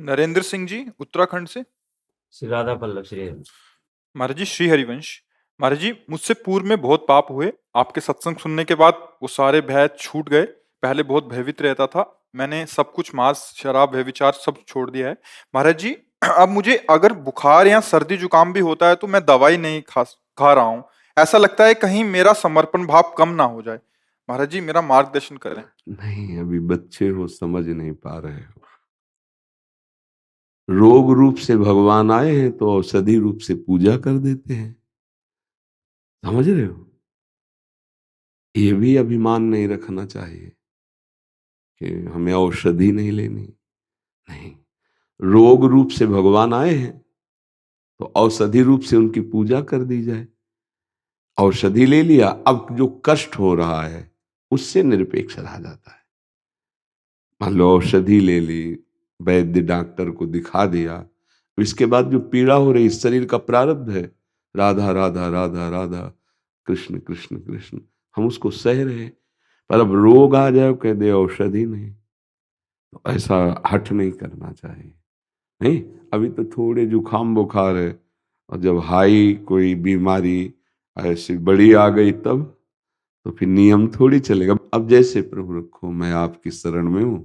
नरेंद्र सिंह जी उत्तराखंड से। श्री राधा पल्लव श्री। महाराज जी श्री हरिवंश। महाराज जी मुझसे पूर्व में बहुत पाप हुए। आपके सत्संग सुनने के बाद वो सारे भय छूट गए। पहले बहुत भयभीत रहता था। मैंने सब कुछ मांस शराब व्यभिचार सब छोड़ दिया है। महाराज जी अब मुझे अगर बुखार या सर्दी जुकाम भी होता है तो मैं दवाई नहीं खा रहा हूँ। ऐसा लगता है कहीं मेरा समर्पण भाव कम ना हो जाए। महाराज जी मेरा मार्गदर्शन करें। नहीं, अभी बच्चे हो, समझ नहीं पा रहे हो। रोग रूप से भगवान आए हैं तो औषधि रूप से पूजा कर देते हैं। समझ रहे हो? ये भी अभिमान नहीं रखना चाहिए कि हमें औषधि नहीं लेनी। नहीं, रोग रूप से भगवान आए हैं तो औषधि रूप से उनकी पूजा कर दी जाए। औषधि ले लिया, अब जो कष्ट हो रहा है उससे निरपेक्ष रहा जाता है। मान लो औषधि ले ली, वैद्य डॉक्टर को दिखा दिया, इसके बाद जो पीड़ा हो रही शरीर का प्रारब्ध है, राधा राधा राधा राधा, कृष्ण कृष्ण कृष्ण, हम उसको सह रहे हैं। पर अब रोग आ जाए कह दे औषधि नहीं, तो ऐसा हठ नहीं करना चाहिए। नहीं, अभी तो थोड़े जुकाम बुखार है, और जब हाई कोई बीमारी ऐसी बड़ी आ गई तब तो फिर नियम थोड़ी चलेगा। अब जैसे प्रभु रखो, मैं आपकी शरण में हूं,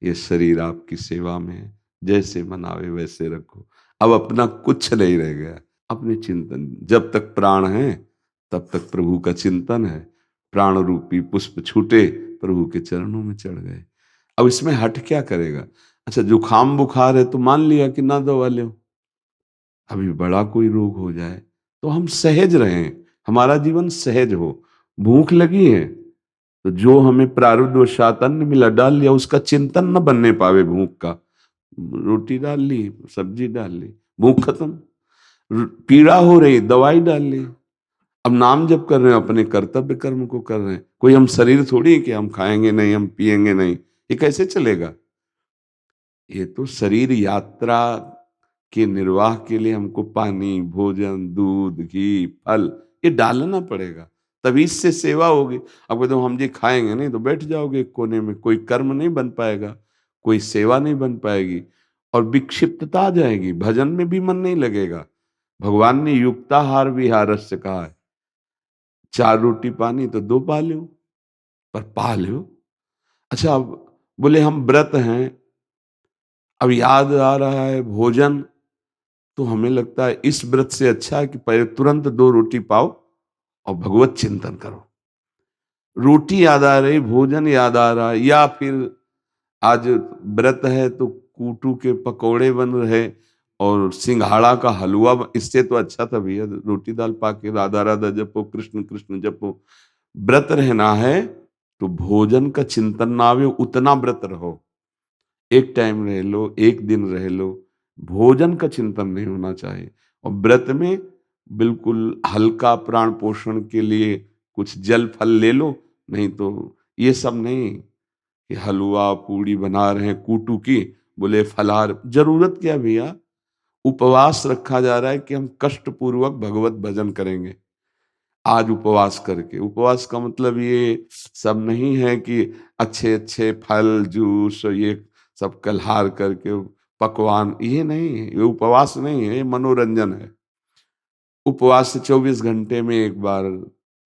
ये शरीर आपकी सेवा में है, जैसे मनावे वैसे रखो। अब अपना कुछ नहीं रह गया, अपने चिंतन। जब तक प्राण है तब तक प्रभु का चिंतन है। प्राण रूपी पुष्प छूटे, प्रभु के चरणों में चढ़ गए। अब इसमें हट क्या करेगा? अच्छा, जुकाम बुखार है तो मान लिया कि ना दवा लो। अभी बड़ा कोई रोग हो जाए तो हम सहज रहें, हमारा जीवन सहज हो। भूख लगी है तो जो हमें प्रारब्धवशात अन्न मिला डाल लिया, उसका चिंतन न बनने पावे भूख का। रोटी डाल ली, सब्जी डाल ली, भूख खत्म। पीड़ा हो रही, दवाई डाल ली। अब नाम जप कर रहे हैं, अपने कर्तव्य कर्म को कर रहे हैं। कोई हम शरीर थोड़ी है कि हम खाएंगे नहीं, हम पिएंगे नहीं, ये कैसे चलेगा? ये तो शरीर यात्रा के निर्वाह के लिए हमको पानी, भोजन, दूध, घी, फल ये डालना पड़ेगा, तभी इससे सेवा होगी। अब कहते हम जी खाएंगे नहीं तो बैठ जाओगे एक कोने में, कोई कर्म नहीं बन पाएगा, कोई सेवा नहीं बन पाएगी, और विक्षिप्तता आ जाएगी, भजन में भी मन नहीं लगेगा। भगवान ने युक्ताहार विहारस्य कहा है, 4 रोटी पानी तो 2 पा लो, पर पा लो। अच्छा, अब बोले हम व्रत हैं, अब याद आ रहा है भोजन, तो हमें लगता है इस व्रत से अच्छा है कि पहले तुरंत 2 रोटी पाओ और भगवत चिंतन करो। रोटी याद आ रही, भोजन याद आ रहा है, या फिर आज व्रत है तो कूटू के पकोड़े बन रहे और सिंघाड़ा का हलवा इससे तो अच्छा था भैया रोटी दाल पाके राधा राधा जपो, कृष्ण कृष्ण जपो। व्रत रहना है तो भोजन का चिंतन ना आवे उतना व्रत रहो। एक टाइम रह लो, एक दिन रह लो, भोजन का चिंतन नहीं होना चाहिए। और व्रत में बिल्कुल हल्का प्राण पोषण के लिए कुछ जल फल ले लो, नहीं तो ये सब नहीं कि हलवा पूड़ी बना रहे हैं कूटू की, बोले फलाहार, जरूरत क्या भैया? उपवास रखा जा रहा है कि हम कष्ट पूर्वक भगवत भजन करेंगे। आज उपवास करके, उपवास का मतलब ये सब नहीं है कि अच्छे अच्छे फल जूस ये सब कलहार करके पकवान, ये नहीं है, ये उपवास नहीं है, ये मनोरंजन है। उपवास से 24 घंटे में एक बार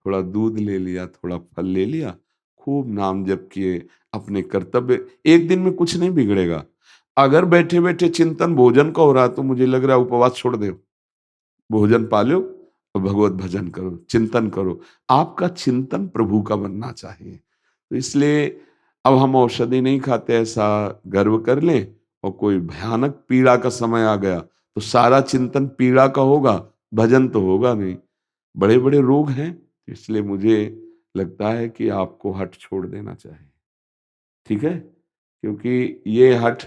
थोड़ा दूध ले लिया, थोड़ा फल ले लिया, खूब नाम जप किए, अपने कर्तव्य, एक दिन में कुछ नहीं बिगड़ेगा। अगर बैठे बैठे चिंतन भोजन का हो रहा तो मुझे लग रहा है उपवास छोड़ दो, भोजन पालो और भगवत भजन करो, चिंतन करो। आपका चिंतन प्रभु का बनना चाहिए। तो इसलिए अब हम औषधि नहीं खाते, ऐसा गर्व कर लें, और कोई भयानक पीड़ा का समय आ गया तो सारा चिंतन पीड़ा का होगा, भजन तो होगा नहीं। बड़े बड़े रोग हैं, इसलिए मुझे लगता है कि आपको हठ छोड़ देना चाहिए। ठीक है? क्योंकि ये हठ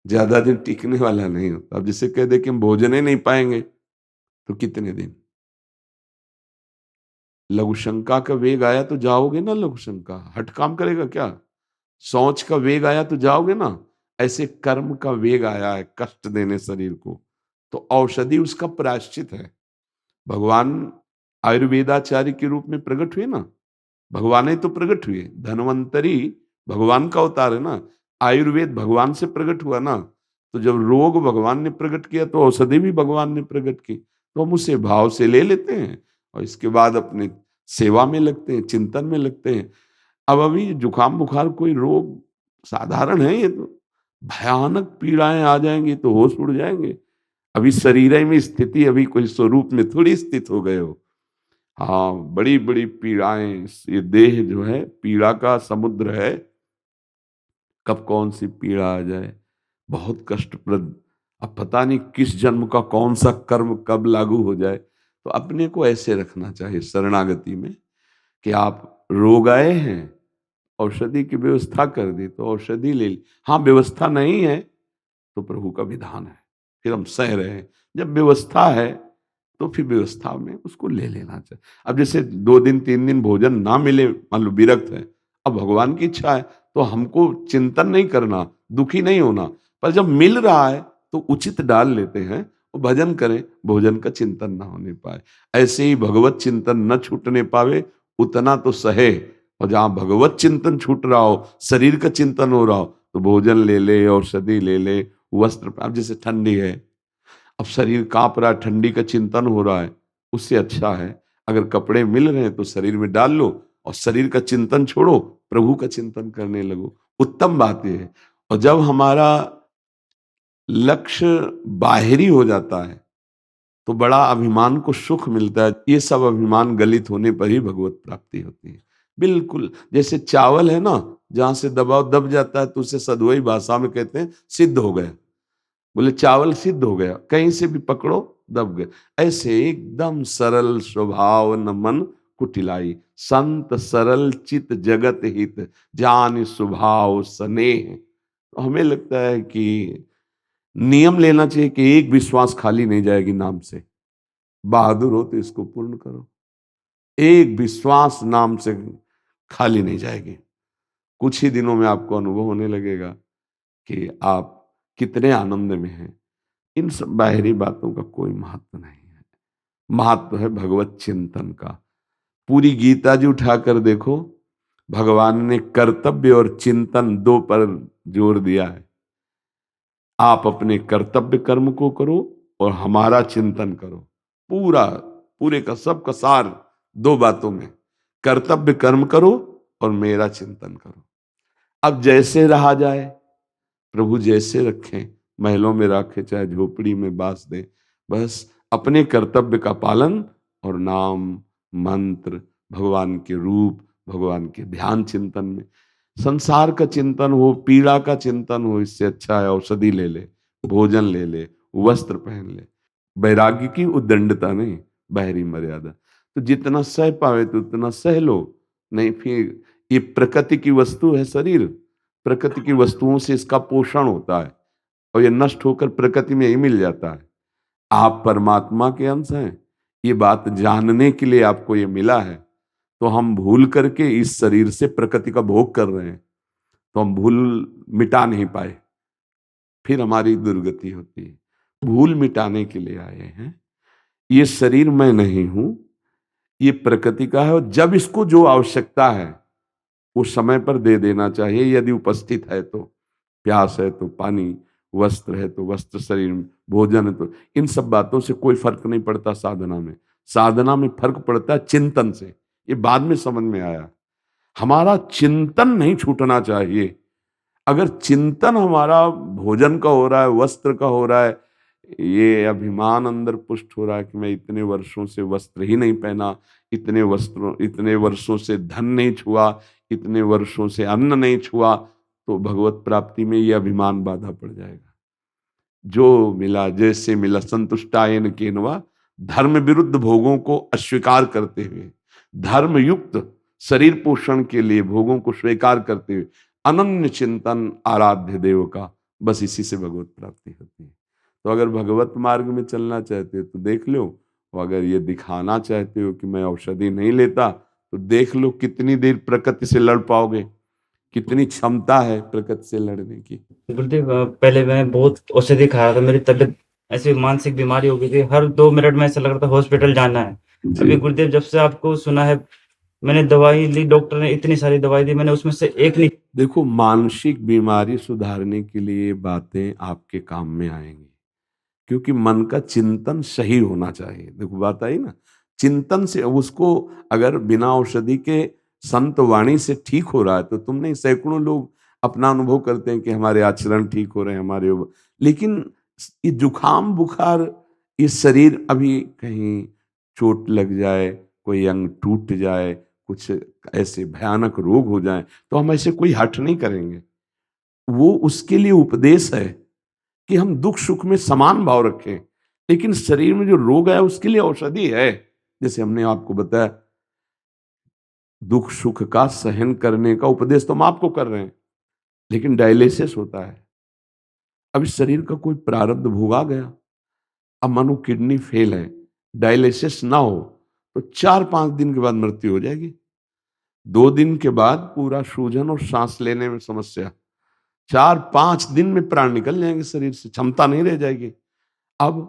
ज्यादा दिन टिकने वाला नहीं होता। अब जिसे कह दे कि हम भोजन ही नहीं पाएंगे तो कितने दिन? लघु शंका का वेग आया तो जाओगे ना, लघु शंका हट काम करेगा क्या? सोच का वेग आया तो जाओगे ना। ऐसे कर्म का वेग आया है कष्ट देने शरीर को, तो औषधि उसका प्रायश्चित है। भगवान आयुर्वेदाचार्य के रूप में प्रकट हुए ना, भगवान ही तो प्रकट हुए। धन्वंतरी भगवान का अवतार है ना, आयुर्वेद भगवान से प्रकट हुआ ना, तो जब रोग भगवान ने प्रकट किया तो औषधि भी भगवान ने प्रकट की, तो हम उसे भाव से ले लेते हैं और इसके बाद अपने सेवा में लगते हैं, चिंतन में लगते हैं। अब अभी जुकाम बुखार कोई रोग साधारण है, ये तो भयानक पीड़ाएं आ जाएंगी तो होश उड़ जाएंगे। अभी शरीर में स्थिति अभी कोई स्वरूप में थोड़ी स्थित हो गए हो। हाँ, बड़ी बड़ी पीड़ाएं, ये देह जो है पीड़ा का समुद्र है, कब कौन सी पीड़ा आ जाए, बहुत कष्टप्रद। अब पता नहीं किस जन्म का कौन सा कर्म कब लागू हो जाए। तो अपने को ऐसे रखना चाहिए शरणागति में कि आप रोग आए हैं, औषधि की व्यवस्था कर दी तो औषधि ले ली। हाँ, व्यवस्था नहीं है तो प्रभु का विधान है, फिर हम सह रहे हैं। जब व्यवस्था है तो फिर व्यवस्था में उसको ले लेना चाहिए। अब जैसे 2 दिन 3 दिन भोजन ना मिले, मान लो विरक्त है, अब भगवान की इच्छा है तो हमको चिंतन नहीं करना, दुखी नहीं होना, पर जब मिल रहा है तो उचित डाल लेते हैं और भजन करें, भोजन का चिंतन ना होने पाए। ऐसे ही भगवत चिंतन न छूटने पावे, उतना तो सहे। और जहां भगवत चिंतन छूट रहा हो, शरीर का चिंतन हो रहा हो, तो भोजन ले ले, औषधि ले ले, वस्त्र। अब जैसे ठंडी है, अब शरीर कांप रहा है, ठंडी का चिंतन हो रहा है, उससे अच्छा है अगर कपड़े मिल रहे हैं तो शरीर में डाल लो और शरीर का चिंतन छोड़ो, प्रभु का चिंतन करने लगो। उत्तम बात यह है। और जब हमारा लक्ष्य बाहरी हो जाता है तो बड़ा अभिमान को सुख मिलता है। ये सब अभिमान गलित होने पर ही भगवत प्राप्ति होती है। बिल्कुल जैसे चावल है ना, जहां से दबाव दब जाता है तो उसे सदवई भाषा में कहते हैं सिद्ध हो गया। बोले चावल सिद्ध हो गया, कहीं से भी पकड़ो दब गए। ऐसे एकदम सरल स्वभाव न मन कुटिलाई, संत सरल चित जगत हित, जान स्वभाव स्नेह। तो हमें लगता है कि नियम लेना चाहिए कि एक विश्वास खाली नहीं जाएगी नाम से। बहादुर हो तो इसको पूर्ण करो, एक विश्वास नाम से खाली नहीं जाएगी। कुछ ही दिनों में आपको अनुभव होने लगेगा कि आप कितने आनंद में हैं। इन सब बाहरी बातों का कोई महत्व नहीं है, महत्व है भगवत चिंतन का। पूरी गीता जी उठाकर देखो, भगवान ने कर्तव्य और चिंतन 2 पर जोर दिया है। आप अपने कर्तव्य कर्म को करो और हमारा चिंतन करो। पूरा पूरे का सब का सार 2 बातों में, कर्तव्य कर्म करो और मेरा चिंतन करो। अब जैसे रहा जाए, प्रभु जैसे रखें, महलों में रखे चाहे झोपड़ी में बास दे, बस अपने कर्तव्य का पालन और नाम मंत्र, भगवान के रूप, भगवान के ध्यान चिंतन में। संसार का चिंतन हो, पीड़ा का चिंतन हो, इससे अच्छा है औषधि ले ले, भोजन ले ले, वस्त्र पहन ले। वैराग्य की उद्दंडता नहीं, बाहरी मर्यादा। तो जितना सह पावे तो उतना सह लो, नहीं फिर ये प्रकृति की वस्तु है शरीर, प्रकृति की वस्तुओं से इसका पोषण होता है और ये नष्ट होकर प्रकृति में ही मिल जाता है। आप परमात्मा के अंश हैं, ये बात जानने के लिए आपको ये मिला है। तो हम भूल करके इस शरीर से प्रकृति का भोग कर रहे हैं, तो हम भूल मिटा नहीं पाए, फिर हमारी दुर्गति होती है। भूल मिटाने के लिए आए हैं। ये शरीर मैं नहीं हूं, ये प्रकृति का है और जब इसको जो आवश्यकता है वो समय पर दे देना चाहिए। यदि उपस्थित है तो प्यास है तो पानी, वस्त्र है तो वस्त्र, शरीर में भोजन है तो, इन सब बातों से कोई फर्क नहीं पड़ता। साधना में, साधना में फर्क पड़ता है चिंतन से। ये बाद में समझ में आया। हमारा चिंतन नहीं छूटना चाहिए। अगर चिंतन हमारा भोजन का हो रहा है, वस्त्र का हो रहा है, ये अभिमान अंदर पुष्ट हो रहा है कि मैं इतने वर्षों से वस्त्र ही नहीं पहना, इतने वर्षों से धन नहीं छुआ, इतने वर्षों से अन्न नहीं छुआ, तो भगवत प्राप्ति में ये अभिमान बाधा पड़ जाएगा। जो मिला जैसे मिला संतुष्टायन केनवा, धर्म विरुद्ध भोगों को अस्वीकार करते हुए, धर्म युक्त शरीर पोषण के लिए भोगों को स्वीकार करते हुए, अनन्य चिंतन आराध्य देव का, बस इसी से भगवत प्राप्ति होती है। तो अगर भगवत मार्ग में चलना चाहते हो तो देख लो, और अगर ये दिखाना चाहते हो कि मैं औषधि नहीं लेता, तो देख लो कितनी देर प्रकृति से लड़ पाओगे, कितनी क्षमता है प्रकृति से लड़ने की। गुरुदेव पहले मैं बहुत औषधि खा रहा था, मेरी तबीयत ऐसी मानसिक बीमारी हो गई थी, हर 2 मिनट में ऐसा लग रहा था हॉस्पिटल जाना है। अभी गुरुदेव जब से आपको सुना है, मैंने दवाई ली, डॉक्टर ने इतनी सारी दवाई दी, मैंने उसमें से एक नहीं। देखो, मानसिक बीमारी सुधारने के लिए बातें आपके काम में आएंगी, क्योंकि मन का चिंतन सही होना चाहिए। देखो बात आई ना, चिंतन से उसको अगर बिना औषधि के संत वाणी से ठीक हो रहा है तो तुम नहीं, सैकड़ों लोग अपना अनुभव करते हैं कि हमारे आचरण ठीक हो रहे हैं, लेकिन ये जुखाम बुखार, ये शरीर अभी कहीं चोट लग जाए, कोई अंग टूट जाए, कुछ ऐसे भयानक रोग हो जाए तो हम ऐसे कोई हट नहीं करेंगे। वो उसके लिए उपदेश है कि हम दुख सुख में समान भाव रखें, लेकिन शरीर में जो रोग है उसके लिए औषधि है। जैसे हमने आपको बताया, दुख सुख का सहन करने का उपदेश तो हम आपको कर रहे हैं, लेकिन डायलिसिस होता है। अब इस शरीर का कोई प्रारब्ध भोगा गया, अब मानो किडनी फेल है, डायलिसिस ना हो तो 4-5 दिन के बाद मृत्यु हो जाएगी। 2 दिन के बाद पूरा सूजन और सांस लेने में समस्या, 4-5 दिन में प्राण निकल जाएंगे शरीर से, क्षमता नहीं रह जाएगी। अब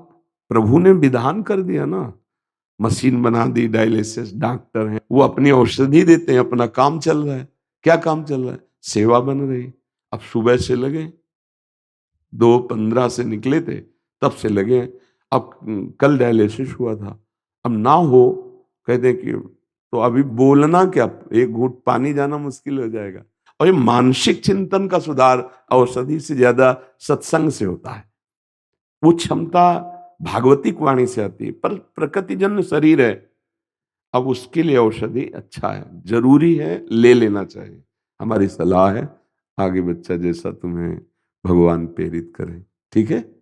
प्रभु ने विधान कर दिया ना, मशीन बना दी, डायलिसिस डॉक्टर हैं, वो अपनी औषधि देते हैं, अपना काम चल रहा है। क्या काम चल रहा है? सेवा बन रही। अब सुबह से लगे, 2:15 से निकले थे, तब से लगे। अब कल डायलिसिस हुआ था, अब ना हो कहते कि तो अभी बोलना क्या, एक घूंट पानी जाना मुश्किल हो जाएगा। और ये मानसिक चिंतन का सुधार औषधि से ज्यादा सत्संग से होता है। वो क्षमता भागवतिक वाणी से आती है, पर प्रकृतिजन्य शरीर है, अब उसके लिए औषधि अच्छा है, जरूरी है, ले लेना चाहिए। हमारी सलाह है, आगे बच्चा जैसा तुम्हें भगवान प्रेरित करें। ठीक है।